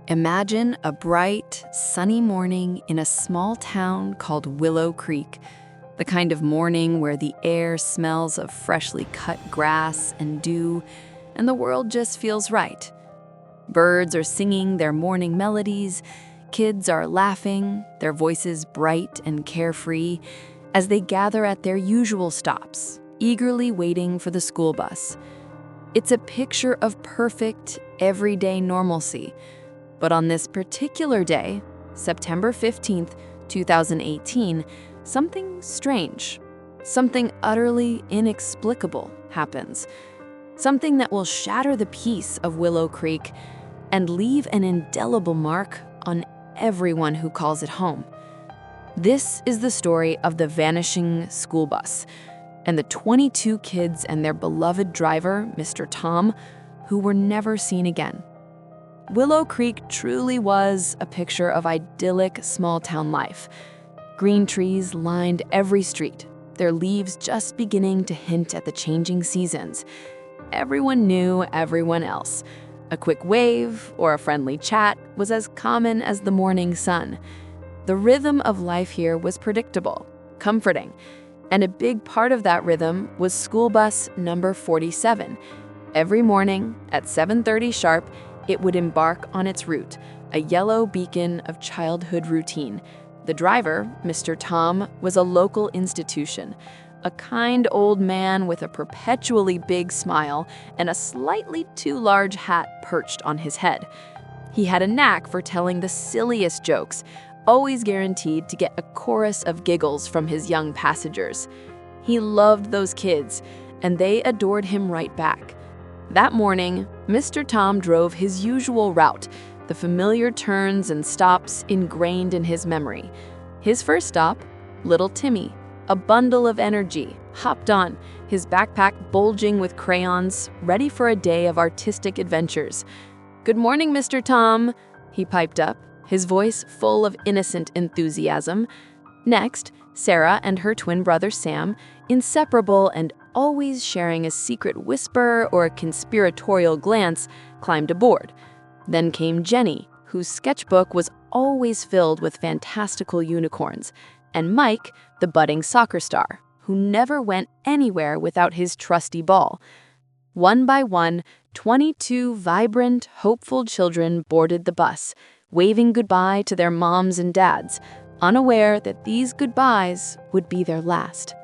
Imagine a bright, sunny morning in a small town called Willow Creek, the kind of morning where the air smells of freshly cut grass and dew, and the world just feels right. Birds are singing their morning melodies, kids are laughing, their voices bright and carefree, as they gather at their usual stops, eagerly waiting for the school bus. It's a picture of perfect, everyday normalcy. But on this particular day, September 15th, 2018, something strange, something utterly inexplicable happens. Something that will shatter the peace of Willow Creek and leave an indelible mark on everyone who calls it home. This is the story of the vanishing school bus and the 22 kids and their beloved driver, Mr. Tom, who were never seen again. Willow Creek truly was a picture of idyllic small-town life. Green trees lined every street, their leaves just beginning to hint at the changing seasons. Everyone knew everyone else. A quick wave or a friendly chat was as common as the morning sun. The rhythm of life here was predictable, comforting, and a big part of that rhythm was school bus number 47. Every morning at 7:30 sharp, it would embark on its route, a yellow beacon of childhood routine. The driver, Mr. Tom, was a local institution, a kind old man with a perpetually big smile and a slightly too large hat perched on his head. He had a knack for telling the silliest jokes, always guaranteed to get a chorus of giggles from his young passengers. He loved those kids, and they adored him right back. That morning, Mr. Tom drove his usual route, the familiar turns and stops ingrained in his memory. His first stop, little Timmy, a bundle of energy, hopped on, his backpack bulging with crayons, ready for a day of artistic adventures. "Good morning, Mr. Tom," he piped up, his voice full of innocent enthusiasm. Next, Sarah and her twin brother Sam, inseparable and always sharing a secret whisper or a conspiratorial glance, climbed aboard. Then came Jenny, whose sketchbook was always filled with fantastical unicorns, and Mike, the budding soccer star, who never went anywhere without his trusty ball. One by one, 22 vibrant, hopeful children boarded the bus, waving goodbye to their moms and dads, unaware that these goodbyes would be their last.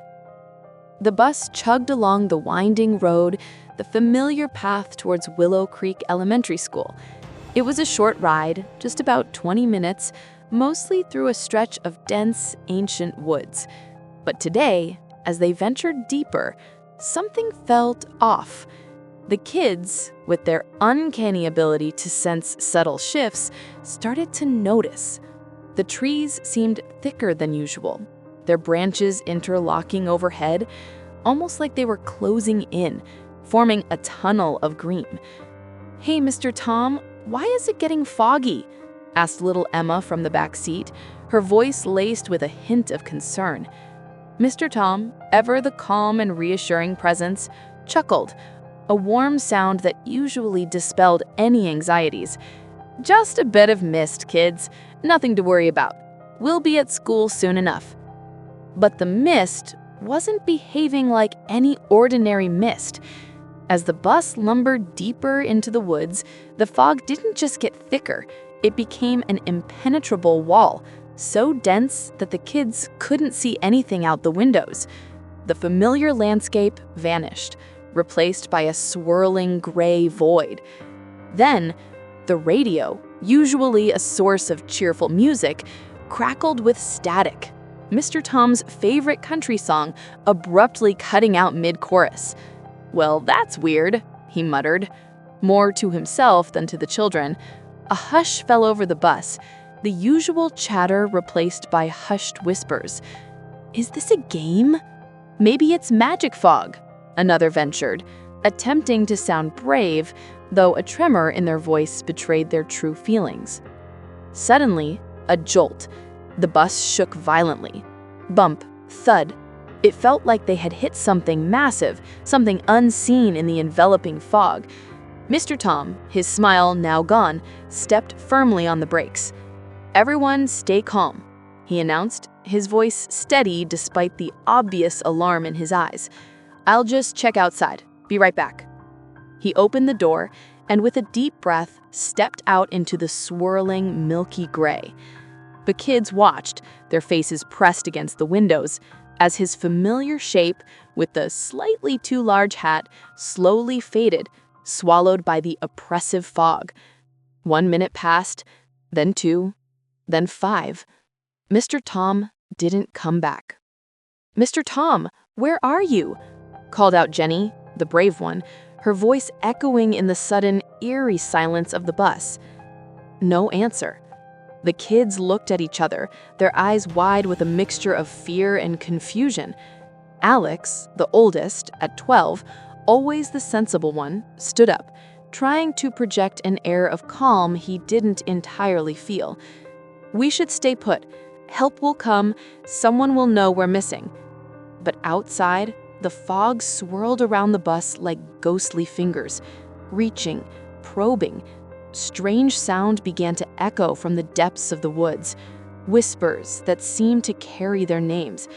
The bus chugged along the winding road, the familiar path towards Willow Creek Elementary School. It was a short ride, just about 20 minutes, mostly through a stretch of dense, ancient woods. But today, as they ventured deeper, something felt off. The kids, with their uncanny ability to sense subtle shifts, started to notice. The trees seemed thicker than usual, their branches interlocking overhead, almost like they were closing in, forming a tunnel of green. "Hey, Mr. Tom, why is it getting foggy?" asked little Emma from the back seat, her voice laced with a hint of concern. Mr. Tom, ever the calm and reassuring presence, chuckled, a warm sound that usually dispelled any anxieties. "Just a bit of mist, kids. Nothing to worry about. We'll be at school soon enough." But the mist wasn't behaving like any ordinary mist. As the bus lumbered deeper into the woods, the fog didn't just get thicker, it became an impenetrable wall, so dense that the kids couldn't see anything out the windows. The familiar landscape vanished, replaced by a swirling gray void. Then, the radio, usually a source of cheerful music, crackled with static. Mr. Tom's favorite country song abruptly cutting out mid-chorus. "Well, that's weird," he muttered, more to himself than to the children. A hush fell over the bus, the usual chatter replaced by hushed whispers. "Is this a game? Maybe it's magic fog," another ventured, attempting to sound brave, though a tremor in their voice betrayed their true feelings. Suddenly, a jolt. The bus shook violently. Bump, thud. It felt like they had hit something massive, something unseen in the enveloping fog. Mr. Tom, his smile now gone, stepped firmly on the brakes. "Everyone stay calm," he announced, his voice steady despite the obvious alarm in his eyes. "I'll just check outside. Be right back." He opened the door and with a deep breath stepped out into the swirling, milky gray. The kids watched, their faces pressed against the windows, as his familiar shape, with the slightly too large hat, slowly faded, swallowed by the oppressive fog. 1 minute passed, then 2, then 5. Mr. Tom didn't come back. "Mr. Tom, where are you?" called out Jenny, the brave one, her voice echoing in the sudden, eerie silence of the bus. No answer. The kids looked at each other, their eyes wide with a mixture of fear and confusion. Alex, the oldest, at 12, always the sensible one, stood up, trying to project an air of calm he didn't entirely feel. "We should stay put. Help will come. Someone will know we're missing." But outside, the fog swirled around the bus like ghostly fingers, reaching, probing. Strange sound began to echo from the depths of the woods, whispers that seemed to carry their names,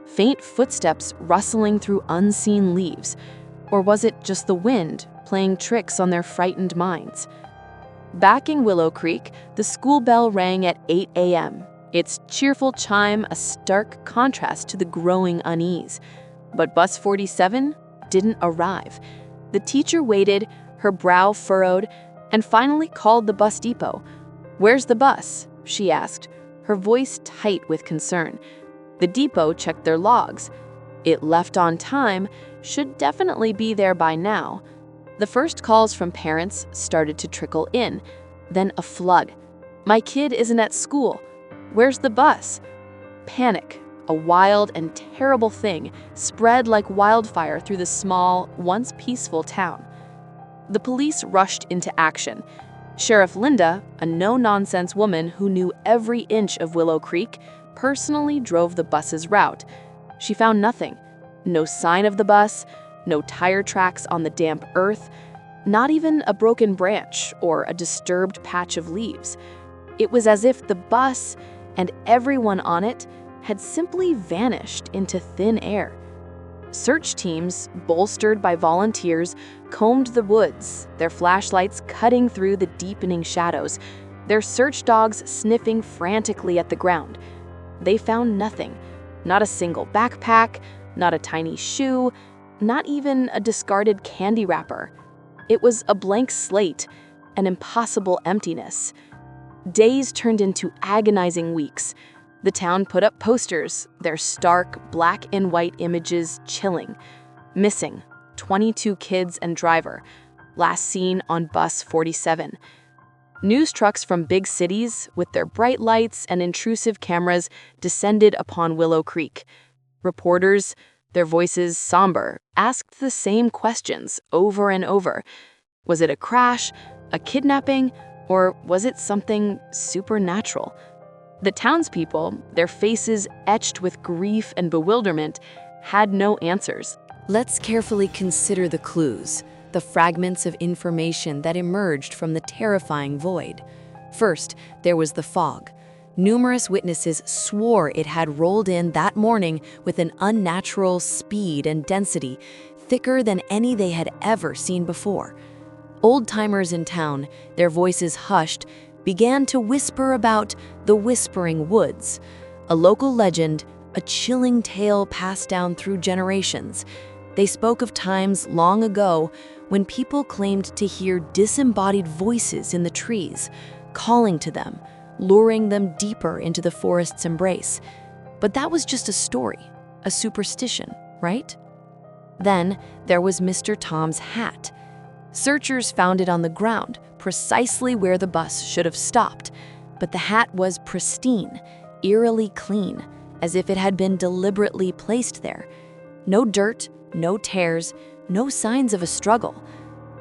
faint footsteps rustling through unseen leaves. Or was it just the wind playing tricks on their frightened minds? Back in Willow Creek, the school bell rang at 8 a.m., its cheerful chime a stark contrast to the growing unease. But bus 47 didn't arrive. The teacher waited, her brow furrowed, and finally called the bus depot. "Where's the bus?" she asked, her voice tight with concern. The depot checked their logs. It left on time, should definitely be there by now. The first calls from parents started to trickle in, then a flood. "My kid isn't at school. Where's the bus?" Panic, a wild and terrible thing, spread like wildfire through the small, once peaceful town. The police rushed into action. Sheriff Linda, a no-nonsense woman who knew every inch of Willow Creek, personally drove the bus's route. She found nothing. No sign of the bus, no tire tracks on the damp earth, not even a broken branch or a disturbed patch of leaves. It was as if the bus and everyone on it had simply vanished into thin air. Search teams, bolstered by volunteers, combed the woods, their flashlights cutting through the deepening shadows, their search dogs sniffing frantically at the ground. They found nothing, not a single backpack, not a tiny shoe, not even a discarded candy wrapper. It was a blank slate, an impossible emptiness. Days turned into agonizing weeks. The town put up posters, their stark black and white images chilling. Missing, 22 kids and driver, last seen on bus 47. News trucks from big cities, with their bright lights and intrusive cameras, descended upon Willow Creek. Reporters, their voices somber, asked the same questions over and over. Was it a crash, a kidnapping, or was it something supernatural? The townspeople, their faces etched with grief and bewilderment, had no answers. Let's carefully consider the clues, the fragments of information that emerged from the terrifying void. First, there was the fog. Numerous witnesses swore it had rolled in that morning with an unnatural speed and density, thicker than any they had ever seen before. Old-timers in town, their voices hushed, began to whisper about the Whispering Woods, a local legend, a chilling tale passed down through generations. They spoke of times long ago when people claimed to hear disembodied voices in the trees, calling to them, luring them deeper into the forest's embrace. But that was just a story, a superstition, right? Then there was Mr. Tom's hat. Searchers found it on the ground, precisely where the bus should have stopped, but the hat was pristine, eerily clean, as if it had been deliberately placed there. No dirt, no tears, no signs of a struggle.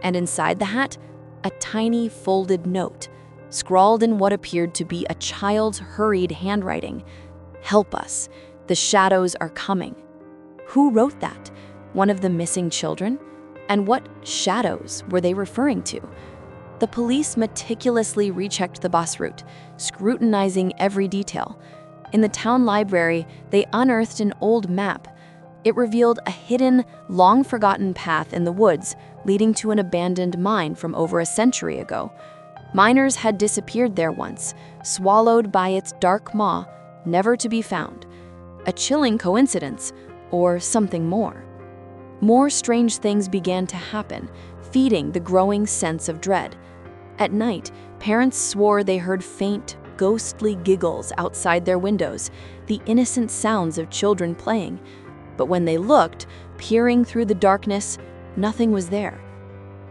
And inside the hat, a tiny folded note, scrawled in what appeared to be a child's hurried handwriting. "Help us. The shadows are coming." Who wrote that? One of the missing children? And what shadows were they referring to? The police meticulously rechecked the bus route, scrutinizing every detail. In the town library, they unearthed an old map. It revealed a hidden, long-forgotten path in the woods leading to an abandoned mine from over a century ago. Miners had disappeared there once, swallowed by its dark maw, never to be found. A chilling coincidence, or something more. More strange things began to happen, feeding the growing sense of dread. At night, parents swore they heard faint, ghostly giggles outside their windows, the innocent sounds of children playing. But when they looked, peering through the darkness, nothing was there.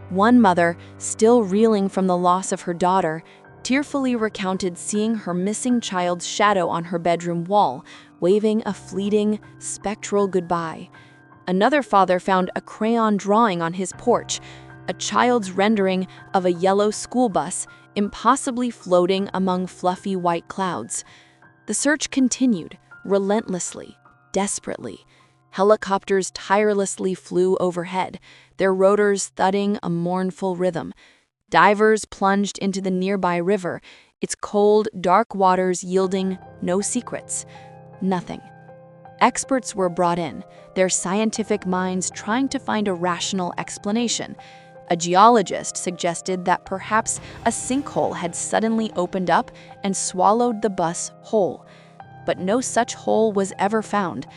One mother, still reeling from the loss of her daughter, tearfully recounted seeing her missing child's shadow on her bedroom wall, waving a fleeting, spectral goodbye. Another father found a crayon drawing on his porch, a child's rendering of a yellow school bus impossibly floating among fluffy white clouds. The search continued, relentlessly, desperately. Helicopters tirelessly flew overhead, their rotors thudding a mournful rhythm. Divers plunged into the nearby river, its cold, dark waters yielding no secrets. Nothing. Experts were brought in, their scientific minds trying to find a rational explanation. A geologist suggested that perhaps a sinkhole had suddenly opened up and swallowed the bus whole. But no such hole was ever found.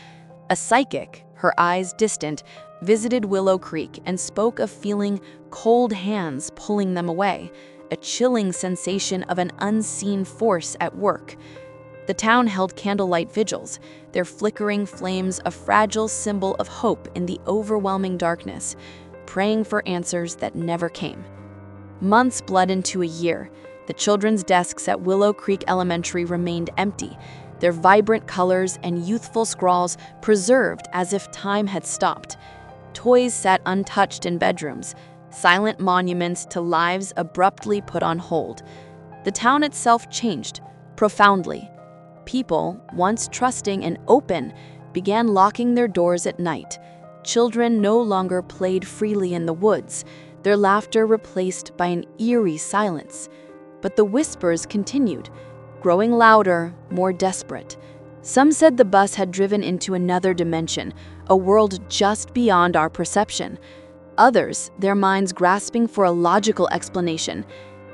A psychic, her eyes distant, visited Willow Creek and spoke of feeling cold hands pulling them away, a chilling sensation of an unseen force at work. The town held candlelight vigils, their flickering flames a fragile symbol of hope in the overwhelming darkness, praying for answers that never came. Months bled into a year. The children's desks at Willow Creek Elementary remained empty, their vibrant colors and youthful scrawls preserved as if time had stopped. Toys sat untouched in bedrooms, silent monuments to lives abruptly put on hold. The town itself changed, profoundly. People, once trusting and open, began locking their doors at night. Children no longer played freely in the woods, their laughter replaced by an eerie silence. But the whispers continued, growing louder, more desperate. Some said the bus had driven into another dimension, a world just beyond our perception. Others, their minds grasping for a logical explanation,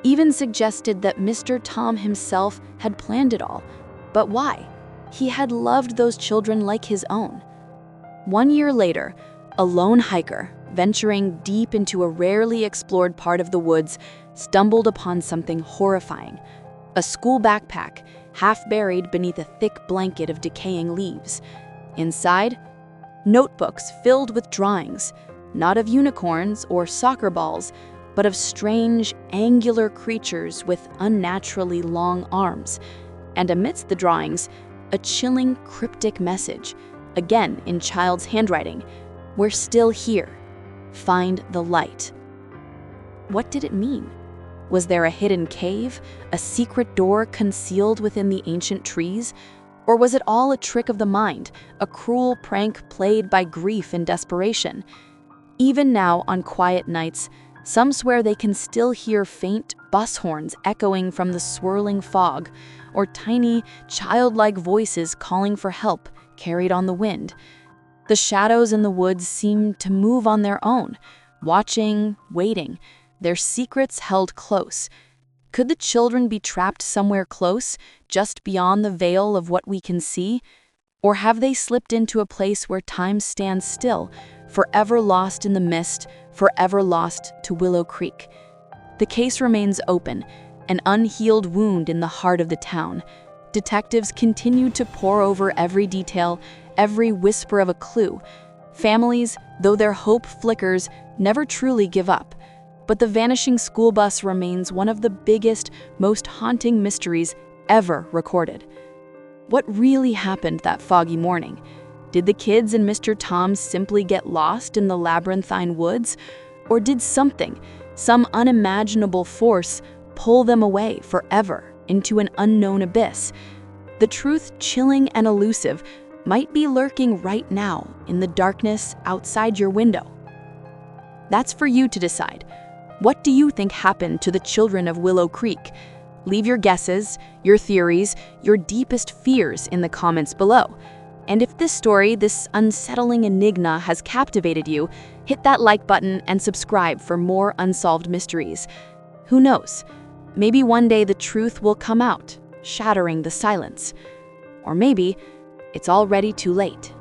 even suggested that Mr. Tom himself had planned it all. But why? He had loved those children like his own. 1 year later, a lone hiker, venturing deep into a rarely explored part of the woods, stumbled upon something horrifying. A school backpack, half buried beneath a thick blanket of decaying leaves. Inside, notebooks filled with drawings, not of unicorns or soccer balls, but of strange, angular creatures with unnaturally long arms. And amidst the drawings, a chilling, cryptic message, again in child's handwriting: "We're still here. Find the light." What did it mean? Was there a hidden cave, a secret door concealed within the ancient trees? Or was it all a trick of the mind, a cruel prank played by grief and desperation? Even now, on quiet nights, some swear they can still hear faint bus horns echoing from the swirling fog, or tiny, childlike voices calling for help, carried on the wind. The shadows in the woods seemed to move on their own, watching, waiting, their secrets held close. Could the children be trapped somewhere close, just beyond the veil of what we can see? Or have they slipped into a place where time stands still, forever lost in the mist, forever lost to Willow Creek? The case remains open, an unhealed wound in the heart of the town. Detectives continue to pore over every detail, every whisper of a clue. Families, though their hope flickers, never truly give up. But the vanishing school bus remains one of the biggest, most haunting mysteries ever recorded. What really happened that foggy morning? Did the kids and Mr. Tom simply get lost in the labyrinthine woods? Or did something, some unimaginable force, pull them away forever into an unknown abyss? The truth, chilling and elusive, might be lurking right now in the darkness outside your window. That's for you to decide. What do you think happened to the children of Willow Creek? Leave your guesses, your theories, your deepest fears in the comments below. And if this story, this unsettling enigma, has captivated you, hit that like button and subscribe for more unsolved mysteries. Who knows? Maybe one day the truth will come out, shattering the silence. Or maybe it's already too late.